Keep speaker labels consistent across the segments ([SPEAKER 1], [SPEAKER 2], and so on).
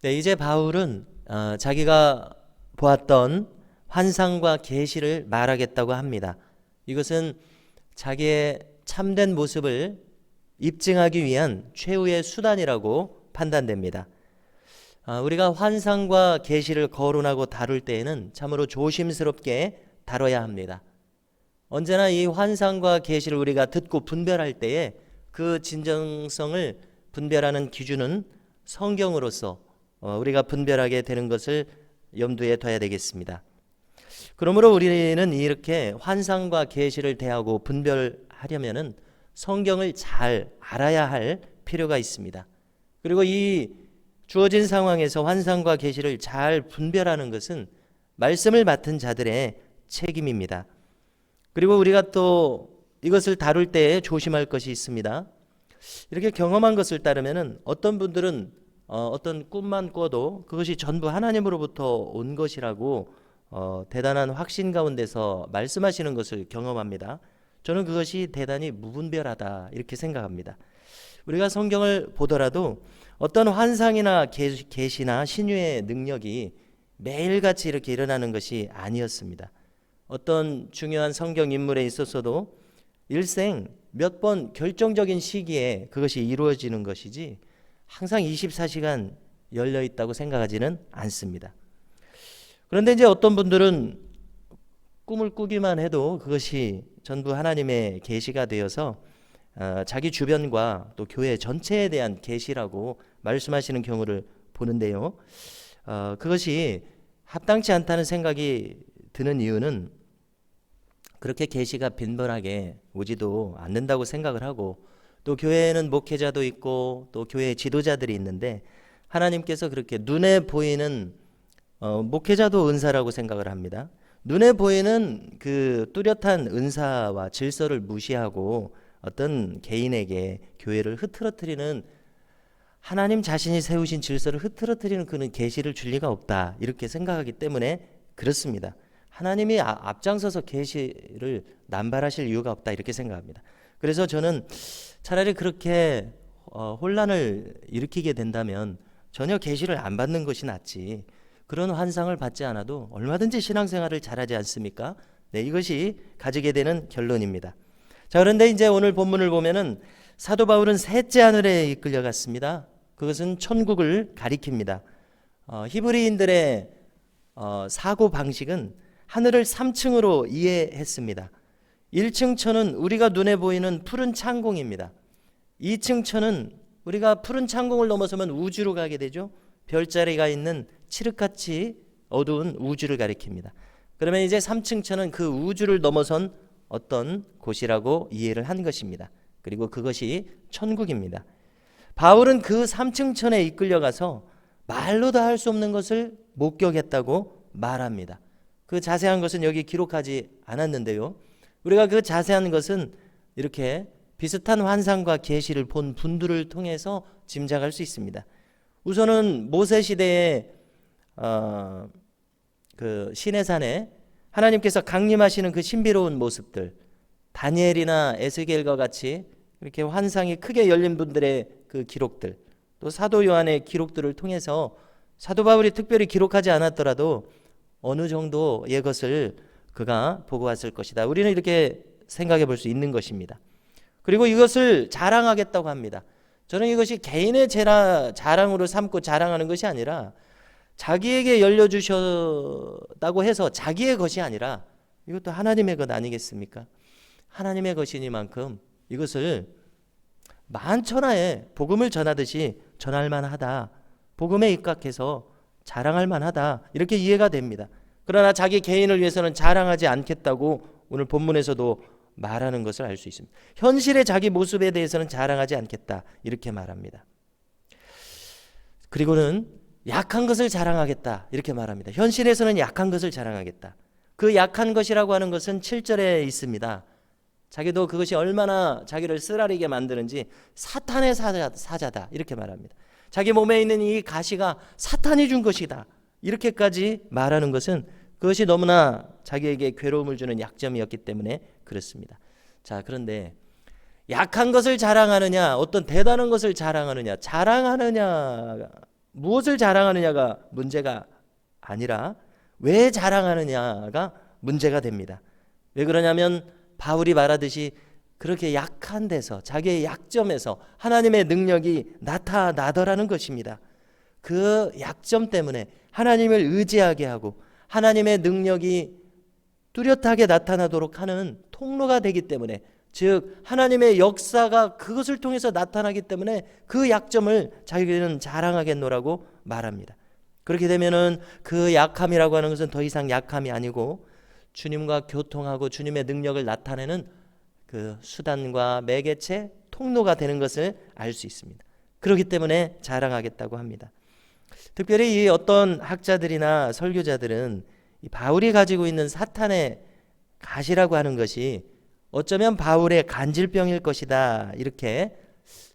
[SPEAKER 1] 네, 이제 바울은 자기가 보았던 환상과 계시를 말하겠다고 합니다. 이것은 자기의 참된 모습을 입증하기 위한 최후의 수단이라고 판단됩니다. 우리가 환상과 계시를 거론하고 다룰 때에는 참으로 조심스럽게 다뤄야 합니다. 언제나 이 환상과 계시를 우리가 듣고 분별할 때에 그 진정성을 분별하는 기준은 성경으로서 우리가 분별하게 되는 것을 염두에 둬야 되겠습니다. 그러므로 우리는 이렇게 환상과 계시를 대하고 분별하려면은 성경을 잘 알아야 할 필요가 있습니다. 그리고 이 주어진 상황에서 환상과 계시를 잘 분별하는 것은 말씀을 맡은 자들의 책임입니다. 그리고 우리가 또 이것을 다룰 때 조심할 것이 있습니다. 이렇게 경험한 것을 따르면은 어떤 분들은 어떤 꿈만 꿔도 그것이 전부 하나님으로부터 온 것이라고 대단한 확신 가운데서 말씀하시는 것을 경험합니다. 저는 그것이 대단히 무분별하다 이렇게 생각합니다. 우리가 성경을 보더라도 어떤 환상이나 계시나 신유의 능력이 매일같이 이렇게 일어나는 것이 아니었습니다. 어떤 중요한 성경 인물에 있어서도 일생 몇 번 결정적인 시기에 그것이 이루어지는 것이지 항상 24시간 열려 있다고 생각하지는 않습니다. 그런데 이제 어떤 분들은 꿈을 꾸기만 해도 그것이 전부 하나님의 계시가 되어서 자기 주변과 또 교회 전체에 대한 계시라고 말씀하시는 경우를 보는데요. 그것이 합당치 않다는 생각이 드는 이유는 그렇게 계시가 빈번하게 오지도 않는다고 생각을 하고 또 교회에는 목회자도 있고 또 교회 지도자들이 있는데 하나님께서 그렇게 눈에 보이는 목회자도 은사라고 생각을 합니다. 눈에 보이는 그 뚜렷한 은사와 질서를 무시하고 어떤 개인에게 교회를 흐트러뜨리는 하나님 자신이 세우신 질서를 흐트러뜨리는 그런 계시를 줄 리가 없다 이렇게 생각하기 때문에 그렇습니다. 하나님이 앞장서서 계시를 남발하실 이유가 없다 이렇게 생각합니다. 그래서 저는 차라리 그렇게 혼란을 일으키게 된다면 전혀 계시를 안 받는 것이 낫지 그런 환상을 받지 않아도 얼마든지 신앙생활을 잘하지 않습니까? 네, 이것이 가지게 되는 결론입니다. 자, 그런데 이제 오늘 본문을 보면은 사도 바울은 셋째 하늘에 이끌려갔습니다. 그것은 천국을 가리킵니다. 히브리인들의 사고 방식은 하늘을 3층으로 이해했습니다. 1층 천은 우리가 눈에 보이는 푸른 창공입니다. 2층 천은 우리가 푸른 창공을 넘어서면 우주로 가게 되죠. 별자리가 있는 칠흑같이 어두운 우주를 가리킵니다. 그러면 이제 3층 천은 그 우주를 넘어선 어떤 곳이라고 이해를 한 것입니다. 그리고 그것이 천국입니다. 바울은 그 3층 천에 이끌려가서 말로 다 할 수 없는 것을 목격했다고 말합니다. 그 자세한 것은 여기 기록하지 않았는데요. 우리가 그 자세한 것은 이렇게 비슷한 환상과 계시를 본 분들을 통해서 짐작할 수 있습니다. 우선은 모세 시대의 그 시내산에 하나님께서 강림하시는 그 신비로운 모습들, 다니엘이나 에스겔과 같이 이렇게 환상이 크게 열린 분들의 그 기록들, 또 사도 요한의 기록들을 통해서 사도 바울이 특별히 기록하지 않았더라도 어느 정도의 것을 그가 보고 왔을 것이다. 우리는 이렇게 생각해 볼 수 있는 것입니다. 그리고 이것을 자랑하겠다고 합니다. 저는 이것이 개인의 자랑으로 삼고 자랑하는 것이 아니라 자기에게 열려주셨다고 해서 자기의 것이 아니라 이것도 하나님의 것 아니겠습니까? 하나님의 것이니만큼 이것을 만천하에 복음을 전하듯이 전할 만하다. 복음에 입각해서 자랑할 만하다. 이렇게 이해가 됩니다. 그러나 자기 개인을 위해서는 자랑하지 않겠다고 오늘 본문에서도 말하는 것을 알 수 있습니다. 현실의 자기 모습에 대해서는 자랑하지 않겠다. 이렇게 말합니다. 그리고는 약한 것을 자랑하겠다. 이렇게 말합니다. 현실에서는 약한 것을 자랑하겠다. 그 약한 것이라고 하는 것은 7절에 있습니다. 자기도 그것이 얼마나 자기를 쓰라리게 만드는지 사탄의 사자다. 이렇게 말합니다. 자기 몸에 있는 이 가시가 사탄이 준 것이다. 이렇게까지 말하는 것은 그것이 너무나 자기에게 괴로움을 주는 약점이었기 때문에 그렇습니다. 자, 그런데 약한 것을 자랑하느냐, 어떤 대단한 것을 자랑하느냐 무엇을 자랑하느냐가 문제가 아니라 왜 자랑하느냐가 문제가 됩니다. 왜 그러냐면 바울이 말하듯이 그렇게 약한 데서, 자기의 약점에서 하나님의 능력이 나타나더라는 것입니다. 그 약점 때문에 하나님을 의지하게 하고 하나님의 능력이 뚜렷하게 나타나도록 하는 통로가 되기 때문에, 즉 하나님의 역사가 그것을 통해서 나타나기 때문에 그 약점을 자기는 자랑하겠노라고 말합니다. 그렇게 되면은 그 약함이라고 하는 것은 더 이상 약함이 아니고 주님과 교통하고 주님의 능력을 나타내는 그 수단과 매개체, 통로가 되는 것을 알 수 있습니다. 그렇기 때문에 자랑하겠다고 합니다. 특별히 이 어떤 학자들이나 설교자들은 이 바울이 가지고 있는 사탄의 가시라고 하는 것이 어쩌면 바울의 간질병일 것이다, 이렇게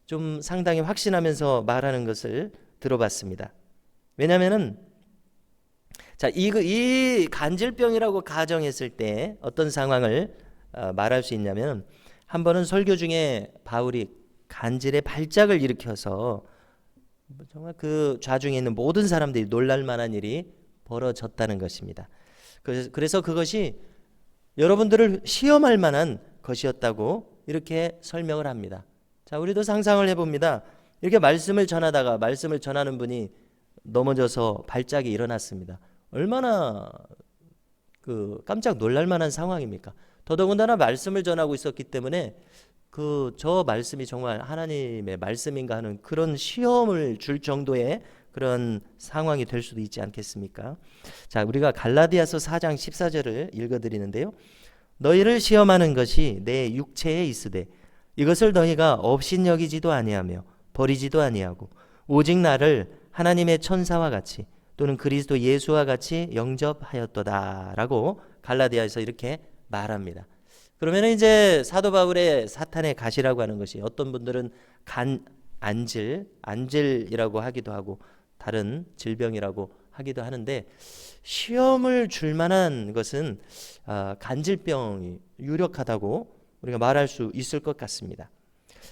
[SPEAKER 1] 좀 상당히 확신하면서 말하는 것을 들어봤습니다. 왜냐하면은 이 간질병이라고 가정했을 때 어떤 상황을 말할 수 있냐면, 한 번은 설교 중에 바울이 간질의 발작을 일으켜서 정말 그 좌중에 있는 모든 사람들이 놀랄 만한 일이 벌어졌다는 것입니다. 그래서 그것이 여러분들을 시험할 만한 것이었다고 이렇게 설명을 합니다. 자, 우리도 상상을 해봅니다. 이렇게 말씀을 전하다가 말씀을 전하는 분이 넘어져서 발작이 일어났습니다. 얼마나 깜짝 놀랄 만한 상황입니까? 더더군다나 말씀을 전하고 있었기 때문에 저 말씀이 정말 하나님의 말씀인가 하는 그런 시험을 줄 정도의 그런 상황이 될 수도 있지 않겠습니까? 자, 우리가 갈라디아서 4장 14절을 읽어드리는데요. 너희를 시험하는 것이 내 육체에 있으되 이것을 너희가 업신여기지도 아니하며 버리지도 아니하고 오직 나를 하나님의 천사와 같이 또는 그리스도 예수와 같이 영접하였도다라고 갈라디아에서 이렇게 말합니다. 그러면 이제 사도 바울의 사탄의 가시라고 하는 것이 어떤 분들은 안질이라고 하기도 하고 다른 질병이라고 하기도 하는데, 시험을 줄 만한 것은 간질병이 유력하다고 우리가 말할 수 있을 것 같습니다.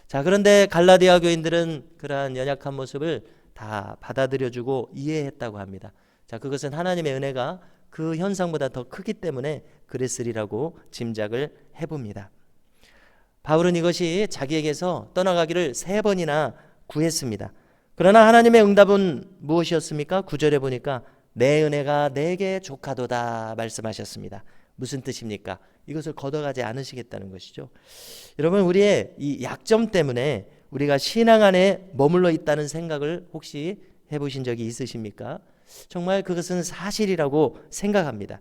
[SPEAKER 1] 자, 그런데 갈라디아 교인들은 그러한 연약한 모습을 다 받아들여주고 이해했다고 합니다. 자, 그것은 하나님의 은혜가 그 현상보다 더 크기 때문에 그랬으리라고 짐작을 해봅니다. 바울은 이것이 자기에게서 떠나가기를 3번이나 구했습니다. 그러나 하나님의 응답은 무엇이었습니까? 9절에 보니까 내 은혜가 내게 족하도다 말씀하셨습니다. 무슨 뜻입니까? 이것을 걷어가지 않으시겠다는 것이죠. 여러분, 우리의 이 약점 때문에 우리가 신앙 안에 머물러 있다는 생각을 혹시 해보신 적이 있으십니까? 정말 그것은 사실이라고 생각합니다.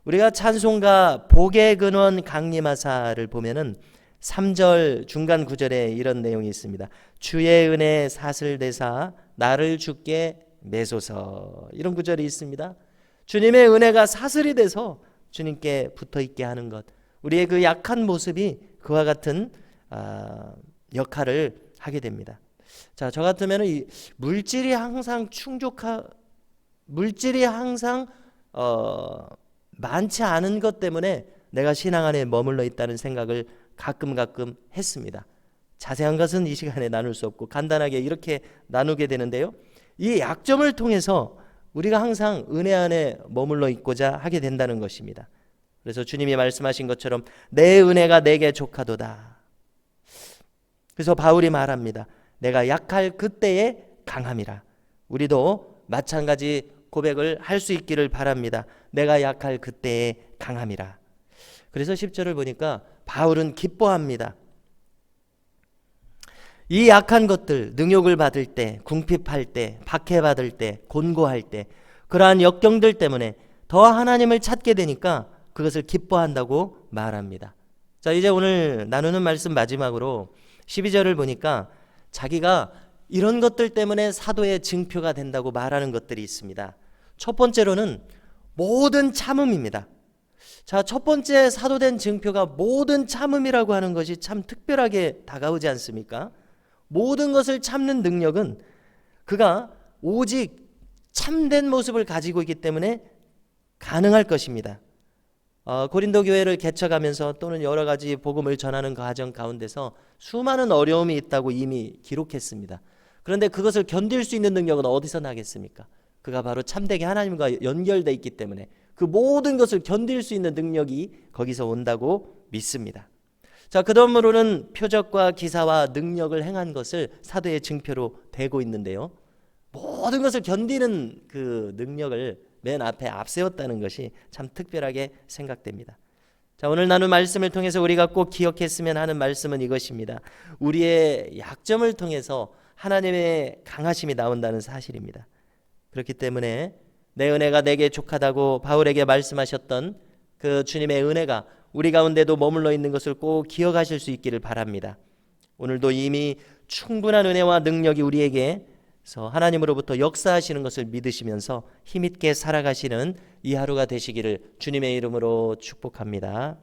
[SPEAKER 1] 우리가 찬송가 복의 근원 강림하사를 보면은 3절 중간 구절에 이런 내용이 있습니다. 주의 은혜 사슬대사 나를 주께 매소서, 이런 구절이 있습니다. 주님의 은혜가 사슬이 돼서 주님께 붙어있게 하는 것, 우리의 그 약한 모습이 그와 같은 역할을 하게 됩니다. 자, 저 같으면 이 물질이 항상 많지 않은 것 때문에 내가 신앙 안에 머물러 있다는 생각을 가끔 했습니다. 자세한 것은 이 시간에 나눌 수 없고 간단하게 이렇게 나누게 되는데요. 이 약점을 통해서 우리가 항상 은혜 안에 머물러 있고자 하게 된다는 것입니다. 그래서 주님이 말씀하신 것처럼 내 은혜가 내게 족하도다. 그래서 바울이 말합니다. 내가 약할 그때에 강함이라. 우리도 마찬가지 고백을 할 수 있기를 바랍니다. 내가 약할 그때에 강함이라. 그래서 10절을 보니까 바울은 기뻐합니다. 이 약한 것들, 능욕을 받을 때, 궁핍할 때, 박해받을 때, 곤고할 때, 그러한 역경들 때문에 더 하나님을 찾게 되니까 그것을 기뻐한다고 말합니다. 자, 이제 오늘 나누는 말씀 마지막으로 12절을 보니까 자기가 이런 것들 때문에 사도의 증표가 된다고 말하는 것들이 있습니다. 첫 번째로는 모든 참음입니다. 자, 첫 번째 사도된 증표가 모든 참음이라고 하는 것이 참 특별하게 다가오지 않습니까? 모든 것을 참는 능력은 그가 오직 참된 모습을 가지고 있기 때문에 가능할 것입니다. 고린도 교회를 개척하면서 또는 여러 가지 복음을 전하는 과정 가운데서 수많은 어려움이 있다고 이미 기록했습니다. 그런데 그것을 견딜 수 있는 능력은 어디서 나겠습니까? 그가 바로 참되게 하나님과 연결돼 있기 때문에 그 모든 것을 견딜 수 있는 능력이 거기서 온다고 믿습니다. 자, 그러므로는 표적과 기사와 능력을 행한 것을 사도의 증표로 대고 있는데요. 모든 것을 견디는 그 능력을 맨 앞에 앞세웠다는 것이 참 특별하게 생각됩니다. 자, 오늘 나눈 말씀을 통해서 우리가 꼭 기억했으면 하는 말씀은 이것입니다. 우리의 약점을 통해서 하나님의 강하심이 나온다는 사실입니다. 그렇기 때문에 내 은혜가 내게 족하다고 바울에게 말씀하셨던 그 주님의 은혜가 우리 가운데도 머물러 있는 것을 꼭 기억하실 수 있기를 바랍니다. 오늘도 이미 충분한 은혜와 능력이 우리에게서 하나님으로부터 역사하시는 것을 믿으시면서 힘있게 살아가시는 이 하루가 되시기를 주님의 이름으로 축복합니다.